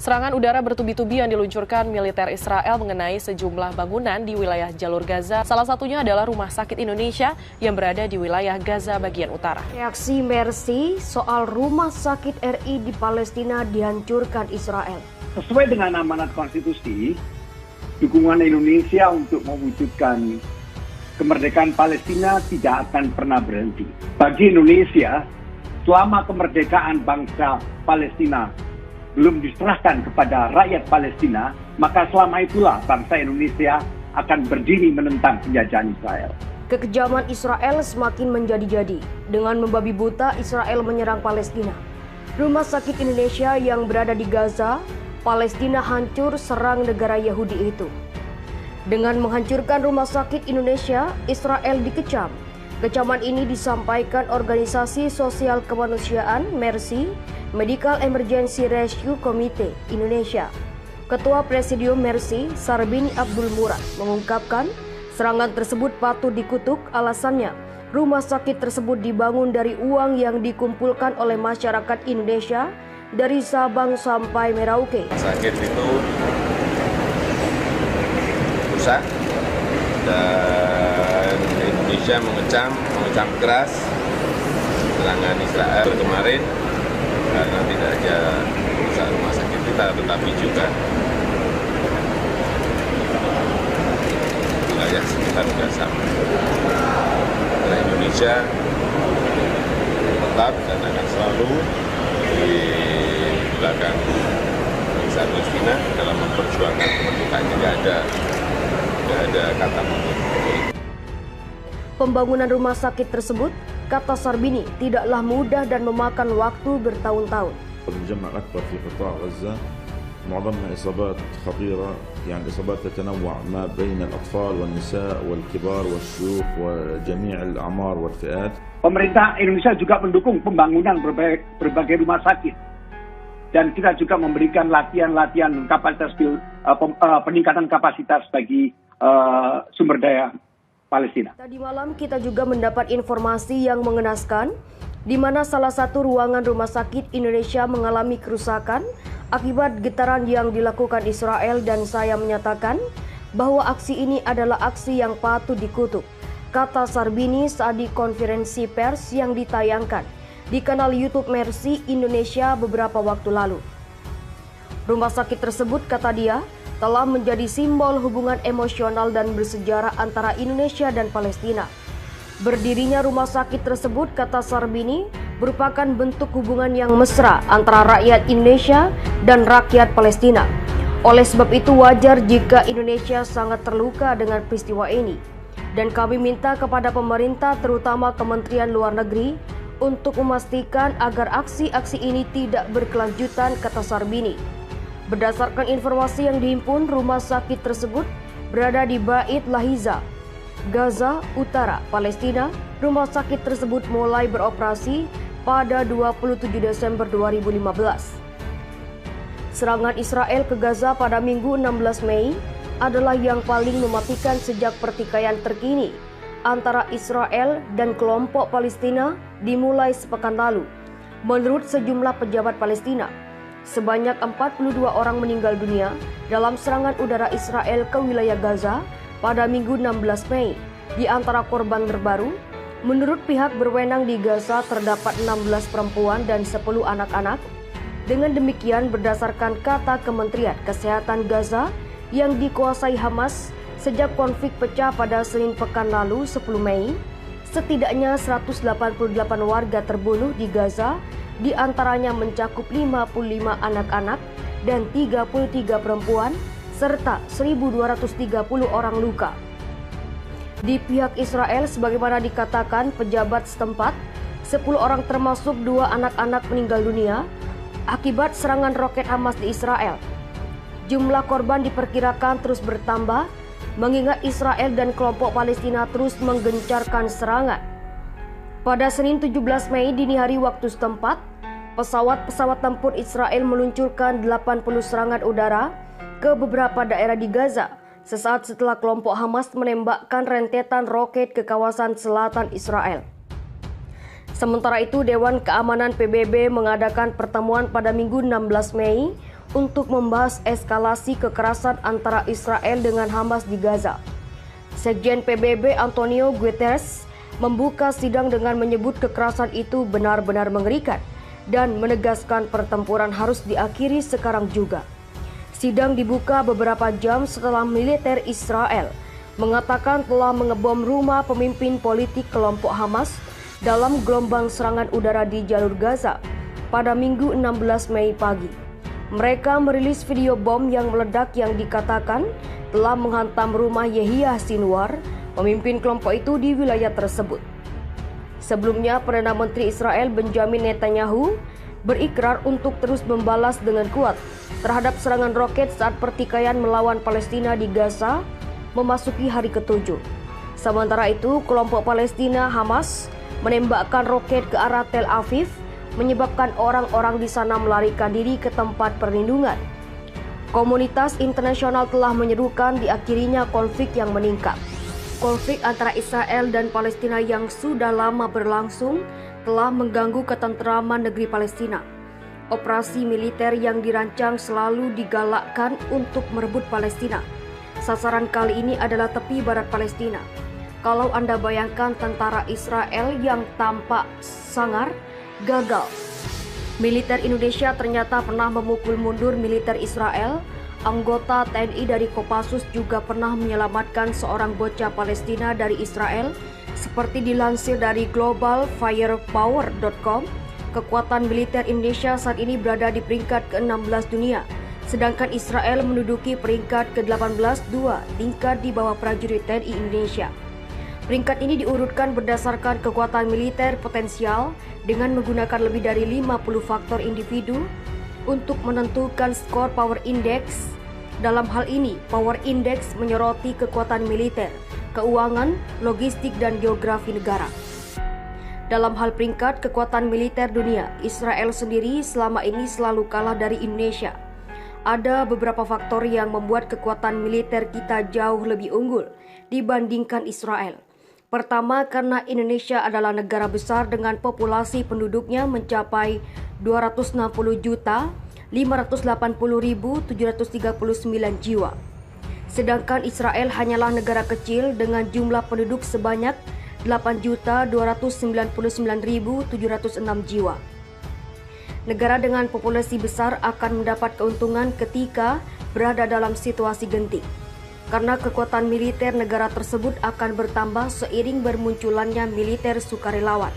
Serangan udara bertubi-tubi yang diluncurkan militer Israel mengenai sejumlah bangunan di wilayah jalur Gaza. Salah satunya adalah Rumah Sakit Indonesia yang berada di wilayah Gaza bagian utara. Reaksi Mercy soal Rumah Sakit RI di Palestina dihancurkan Israel. Sesuai dengan amanat konstitusi, dukungan Indonesia untuk mewujudkan kemerdekaan Palestina tidak akan pernah berhenti. Bagi Indonesia, selama kemerdekaan bangsa Palestina belum diserahkan kepada rakyat Palestina, maka selama itulah bangsa Indonesia akan berdiri menentang penjajahan Israel. Kekejaman Israel semakin menjadi-jadi. Dengan membabi buta, Israel menyerang Palestina. Rumah Sakit Indonesia yang berada di Gaza, Palestina hancur serang negara Yahudi itu. Dengan menghancurkan Rumah Sakit Indonesia, Israel dikecam. Kecaman ini disampaikan Organisasi Sosial Kemanusiaan Mercy, Medical Emergency Rescue Committee Indonesia. Ketua Presidium Mercy, Sarbini Abdul Murad, mengungkapkan serangan tersebut patut dikutuk. Alasannya, rumah sakit tersebut dibangun dari uang yang dikumpulkan oleh masyarakat Indonesia dari Sabang sampai Merauke. Sakit itu rusak dan Indonesia mengecam keras serangan Israel kemarin karena tidak saja rusak rumah sakit kita, tetapi juga wilayah sekitar Gaza. Karena Indonesia tetap dan akan selalu di belakang bangsa Palestina dalam memperjuangkan kemerdekaan. Tidak ada kata mundur. Pembangunan rumah sakit tersebut, kata Sarbini, tidaklah mudah dan memakan waktu bertahun-tahun. المجمع الأكبر في قطاع غزة معظمها إصابات خطيرة، يعني إصابات تتنوع ما بين الأطفال والنساء والكبار والشيوخ وجميع الأعمار والفئات. Pemerintah Indonesia juga mendukung pembangunan berbagai rumah sakit. Dan kita juga memberikan latihan-latihan peningkatan kapasitas bagi sumber daya Palestina. Tadi malam kita juga mendapat informasi yang mengenaskan, di mana salah satu ruangan rumah sakit Indonesia mengalami kerusakan akibat getaran yang dilakukan Israel, dan saya menyatakan bahwa aksi ini adalah aksi yang patut dikutuk, kata Sarbini saat di konferensi pers yang ditayangkan di kanal YouTube Mercy Indonesia beberapa waktu lalu. Rumah sakit tersebut, kata dia, telah menjadi simbol hubungan emosional dan bersejarah antara Indonesia dan Palestina. Berdirinya rumah sakit tersebut, kata Sarbini, merupakan bentuk hubungan yang mesra antara rakyat Indonesia dan rakyat Palestina. Oleh sebab itu wajar jika Indonesia sangat terluka dengan peristiwa ini. Dan kami minta kepada pemerintah, terutama Kementerian Luar Negeri, untuk memastikan agar aksi-aksi ini tidak berkelanjutan, kata Sarbini. Berdasarkan informasi yang dihimpun, rumah sakit tersebut berada di Bait Lahiza, Gaza Utara, Palestina. Rumah sakit tersebut mulai beroperasi pada 27 Desember 2015. Serangan Israel ke Gaza pada Minggu 16 Mei adalah yang paling mematikan sejak pertikaian terkini antara Israel dan kelompok Palestina dimulai sepekan lalu. Menurut sejumlah pejabat Palestina, sebanyak 42 orang meninggal dunia dalam serangan udara Israel ke wilayah Gaza pada Minggu 16 Mei. Di antara korban terbaru, menurut pihak berwenang di Gaza terdapat 16 perempuan dan 10 anak-anak. Dengan demikian, berdasarkan kata Kementerian Kesehatan Gaza yang dikuasai Hamas, sejak konflik pecah pada Senin pekan lalu 10 Mei, setidaknya 188 warga terbunuh di Gaza, di antaranya mencakup 55 anak-anak dan 33 perempuan, serta 1.230 orang luka. Di pihak Israel, sebagaimana dikatakan pejabat setempat, 10 orang termasuk 2 anak-anak meninggal dunia akibat serangan roket Hamas di Israel. Jumlah korban diperkirakan terus bertambah, mengingat Israel dan kelompok Palestina terus menggencarkan serangan. Pada Senin 17 Mei dini hari waktu setempat, pesawat-pesawat tempur Israel meluncurkan 80 serangan udara ke beberapa daerah di Gaza, sesaat setelah kelompok Hamas menembakkan rentetan roket ke kawasan selatan Israel. Sementara itu, Dewan Keamanan PBB mengadakan pertemuan pada Minggu 16 Mei untuk membahas eskalasi kekerasan antara Israel dengan Hamas di Gaza. Sekjen PBB Antonio Guterres membuka sidang dengan menyebut kekerasan itu benar-benar mengerikan dan menegaskan pertempuran harus diakhiri sekarang juga. Sidang dibuka beberapa jam setelah militer Israel mengatakan telah mengebom rumah pemimpin politik kelompok Hamas dalam gelombang serangan udara di jalur Gaza pada Minggu 16 Mei pagi. Mereka merilis video bom yang meledak yang dikatakan telah menghantam rumah Yehia Sinwar, pemimpin kelompok itu di wilayah tersebut. Sebelumnya, Perdana Menteri Israel Benjamin Netanyahu berikrar untuk terus membalas dengan kuat terhadap serangan roket saat pertikaian melawan Palestina di Gaza memasuki hari ke-7. Sementara itu, kelompok Palestina Hamas menembakkan roket ke arah Tel Aviv, menyebabkan orang-orang di sana melarikan diri ke tempat perlindungan. Komunitas internasional telah menyerukan diakhirinya konflik yang meningkat. Konflik antara Israel dan Palestina yang sudah lama berlangsung telah mengganggu ketenteraman negeri Palestina. Operasi militer yang dirancang selalu digalakkan untuk merebut Palestina. Sasaran kali ini adalah tepi barat Palestina. Kalau Anda bayangkan tentara Israel yang tampak sangar, gagal. Militer Indonesia ternyata pernah memukul mundur militer Israel. Anggota TNI dari Kopassus juga pernah menyelamatkan seorang bocah Palestina dari Israel. Seperti dilansir dari globalfirepower.com, kekuatan militer Indonesia saat ini berada di peringkat ke-16 dunia, sedangkan Israel menduduki peringkat ke-18, 2 tingkat di bawah prajurit TNI Indonesia. Peringkat ini diurutkan berdasarkan kekuatan militer potensial dengan menggunakan lebih dari 50 faktor individu untuk menentukan skor Power Index. Dalam hal ini, Power Index menyoroti kekuatan militer, keuangan, logistik, dan geografi negara. Dalam hal peringkat kekuatan militer dunia, Israel sendiri selama ini selalu kalah dari Indonesia. Ada beberapa faktor yang membuat kekuatan militer kita jauh lebih unggul dibandingkan Israel. Pertama, karena Indonesia adalah negara besar dengan populasi penduduknya mencapai 260.580.739 jiwa. Sedangkan Israel hanyalah negara kecil dengan jumlah penduduk sebanyak 8.299.706 jiwa. Negara dengan populasi besar akan mendapat keuntungan ketika berada dalam situasi genting, karena kekuatan militer negara tersebut akan bertambah seiring bermunculannya militer sukarelawan.